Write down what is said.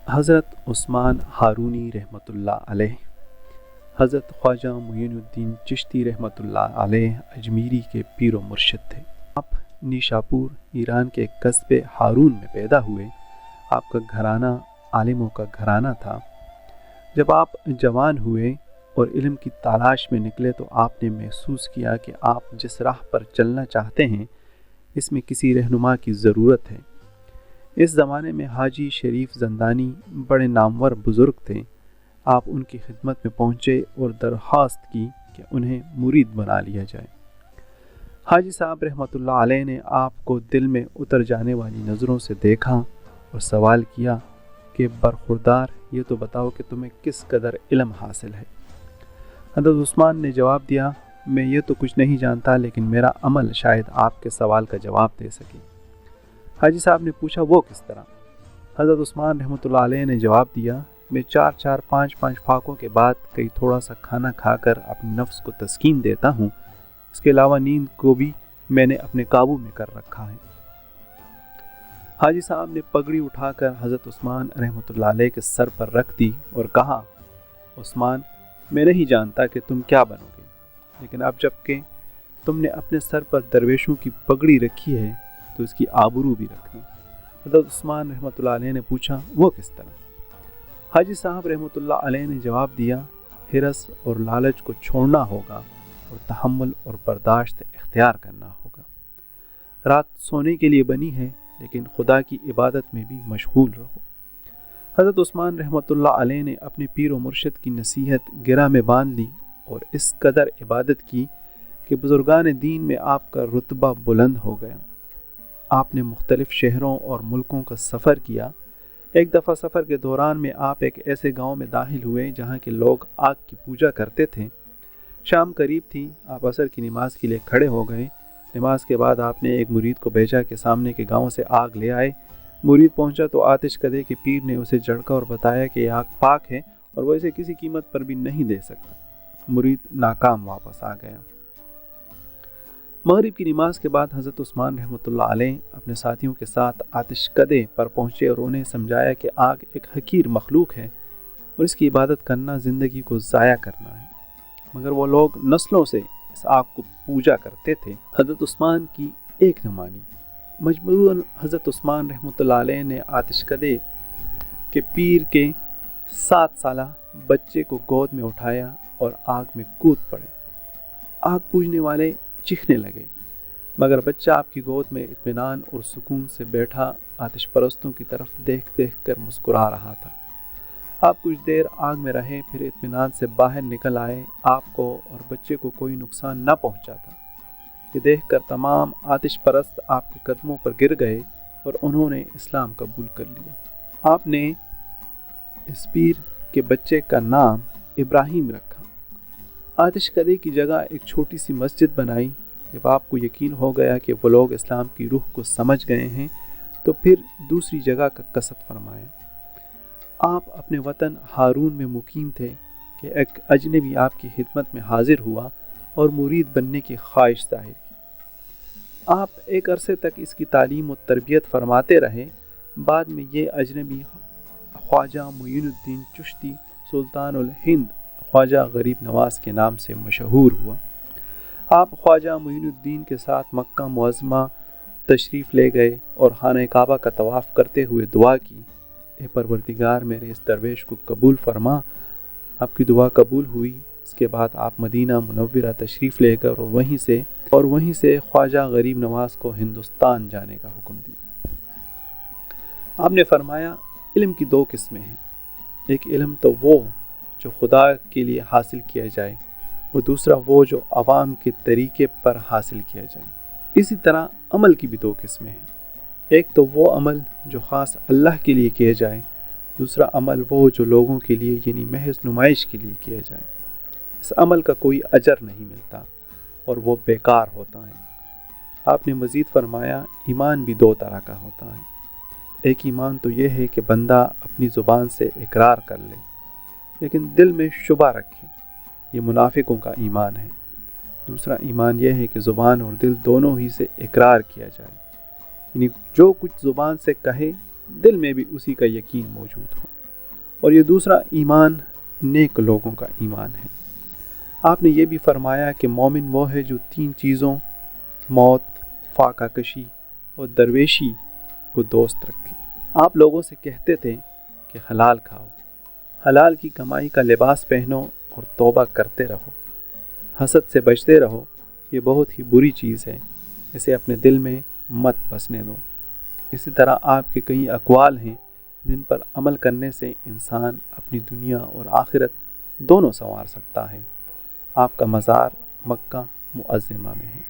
حضرت عثمان ہارونی رحمۃ اللہ علیہ، حضرت خواجہ معین الدین چشتی رحمۃ اللہ علیہ اجمیری کے پیر و مرشد تھے۔ آپ نیشاپور ایران کے قصبے ہارون میں پیدا ہوئے۔ آپ کا گھرانہ عالموں کا گھرانہ تھا۔ جب آپ جوان ہوئے اور علم کی تلاش میں نکلے تو آپ نے محسوس کیا کہ آپ جس راہ پر چلنا چاہتے ہیں اس میں کسی رہنما کی ضرورت ہے۔ اس زمانے میں حاجی شریف زندانی بڑے نامور بزرگ تھے۔ آپ ان کی خدمت میں پہنچے اور درخواست کی کہ انہیں مرید بنا لیا جائے۔ حاجی صاحب رحمۃ اللہ علیہ نے آپ کو دل میں اتر جانے والی نظروں سے دیکھا اور سوال کیا کہ برخوردار یہ تو بتاؤ کہ تمہیں کس قدر علم حاصل ہے۔ حضرت عثمان نے جواب دیا، میں یہ تو کچھ نہیں جانتا لیکن میرا عمل شاید آپ کے سوال کا جواب دے سکے۔ حاجی صاحب نے پوچھا وہ کس طرح؟ حضرت عثمان رحمۃ اللہ علیہ نے جواب دیا، میں 4 5 فاقوں کے بعد کئی تھوڑا سا کھانا کھا کر اپنے نفس کو تسکین دیتا ہوں، اس کے علاوہ نیند کو بھی میں نے اپنے قابو میں کر رکھا ہے۔ حاجی صاحب نے پگڑی اٹھا کر حضرت عثمان رحمۃ اللہ علیہ کے سر پر رکھ دی اور کہا، عثمان میں نہیں جانتا کہ تم کیا بنو گے، لیکن اب جب کہ تم نے اپنے سر پر درویشوں کی پگڑی رکھی ہے تو اس کی آبرو بھی رکھنا۔ حضرت عثمان رحمۃ اللہ علیہ نے پوچھا وہ کس طرح؟ حاجی صاحب رحمۃ اللہ علیہ نے جواب دیا، ہرس اور لالچ کو چھوڑنا ہوگا اور تحمل اور برداشت اختیار کرنا ہوگا۔ رات سونے کے لیے بنی ہے لیکن خدا کی عبادت میں بھی مشغول رہو۔ حضرت عثمان رحمۃ اللہ علیہ نے اپنے پیر و مرشد کی نصیحت گرہ میں باندھ لی اور اس قدر عبادت کی کہ بزرگان دین میں آپ کا رتبہ بلند ہو گیا۔ آپ نے مختلف شہروں اور ملکوں کا سفر کیا۔ ایک دفعہ سفر کے دوران میں آپ ایک ایسے گاؤں میں داخل ہوئے جہاں کے لوگ آگ کی پوجا کرتے تھے۔ شام قریب تھی، آپ عصر کی نماز کے لیے کھڑے ہو گئے۔ نماز کے بعد آپ نے ایک مرید کو بھیجا کہ سامنے کے گاؤں سے آگ لے آئے۔ مرید پہنچا تو آتش کدے کے پیر نے اسے جھڑکا اور بتایا کہ یہ آگ پاک ہے اور وہ اسے کسی قیمت پر بھی نہیں دے سکتا۔ مرید ناکام واپس آ گیا۔ مغرب کی نماز کے بعد حضرت عثمان رحمۃ اللہ علیہ اپنے ساتھیوں کے ساتھ آتش کدے پر پہنچے اور انہیں سمجھایا کہ آگ ایک حقیر مخلوق ہے اور اس کی عبادت کرنا زندگی کو ضائع کرنا ہے، مگر وہ لوگ نسلوں سے اس آگ کو پوجا کرتے تھے۔ حضرت عثمان کی ایک نہ مانی۔ مجبوراً حضرت عثمان رحمۃ اللہ علیہ نے آتش کدے کے پیر کے 7 سالہ بچے کو گود میں اٹھایا اور آگ میں کود پڑے۔ آگ پوجنے والے چیخنے لگے، مگر بچہ آپ کی گود میں اطمینان اور سکون سے بیٹھا آتش پرستوں کی طرف دیکھ دیکھ کر مسکرا رہا تھا۔ آپ کچھ دیر آگ میں رہے، پھر اطمینان سے باہر نکل آئے۔ آپ کو اور بچے کو کوئی نقصان نہ پہنچا تھا۔ یہ دیکھ کر تمام آتش پرست آپ کے قدموں پر گر گئے اور انہوں نے اسلام قبول کر لیا۔ آپ نے اس پیر کے بچے کا نام ابراہیم رکھا۔ آتش کدے کی جگہ ایک چھوٹی سی مسجد بنائی۔ جب آپ کو یقین ہو گیا کہ وہ لوگ اسلام کی روح کو سمجھ گئے ہیں تو پھر دوسری جگہ کا قصد فرمایا۔ آپ اپنے وطن ہارون میں مقیم تھے کہ ایک اجنبی آپ کی خدمت میں حاضر ہوا اور مرید بننے کی خواہش ظاہر کی۔ آپ ایک عرصے تک اس کی تعلیم و تربیت فرماتے رہے۔ بعد میں یہ اجنبی خواجہ معین الدین چشتی سلطان الہند خواجہ غریب نواز کے نام سے مشہور ہوا۔ آپ خواجہ معین الدین کے ساتھ مکہ معظمہ تشریف لے گئے اور خانہ کعبہ کا طواف کرتے ہوئے دعا کی، اے پروردگار میرے اس درویش کو قبول فرما۔ آپ کی دعا قبول ہوئی۔ اس کے بعد آپ مدینہ منورہ تشریف لے کر اور وہیں سے خواجہ غریب نواز کو ہندوستان جانے کا حکم دیا۔ آپ نے فرمایا، علم کی 2 قسمیں ہیں، ایک علم تو وہ جو خدا کے لیے حاصل کیا جائے، اور دوسرا وہ جو عوام کے طریقے پر حاصل کیا جائے۔ اسی طرح عمل کی بھی 2 قسمیں ہیں، ایک تو وہ عمل جو خاص اللہ کے لیے کیا جائے، دوسرا عمل وہ جو لوگوں کے لیے یعنی محض نمائش کے لیے کیا جائے۔ اس عمل کا کوئی اجر نہیں ملتا اور وہ بیکار ہوتا ہے۔ آپ نے مزید فرمایا، ایمان بھی 2 طرح کا ہوتا ہے، ایک ایمان تو یہ ہے کہ بندہ اپنی زبان سے اقرار کر لے لیکن دل میں شبہ رکھے، یہ منافقوں کا ایمان ہے۔ دوسرا ایمان یہ ہے کہ زبان اور دل دونوں ہی سے اقرار کیا جائے، یعنی جو کچھ زبان سے کہے دل میں بھی اسی کا یقین موجود ہو۔ اور یہ دوسرا ایمان نیک لوگوں کا ایمان ہے۔ آپ نے یہ بھی فرمایا کہ مومن وہ ہے جو 3 چیزوں موت، فاقہ کشی اور درویشی کو دوست رکھے۔ آپ لوگوں سے کہتے تھے کہ حلال کھاؤ، حلال کی کمائی کا لباس پہنو اور توبہ کرتے رہو، حسد سے بچتے رہو، یہ بہت ہی بری چیز ہے، اسے اپنے دل میں مت بسنے دو۔ اسی طرح آپ کے کئی اقوال ہیں جن پر عمل کرنے سے انسان اپنی دنیا اور آخرت دونوں سنوار سکتا ہے۔ آپ کا مزار مکہ معظمہ میں ہے۔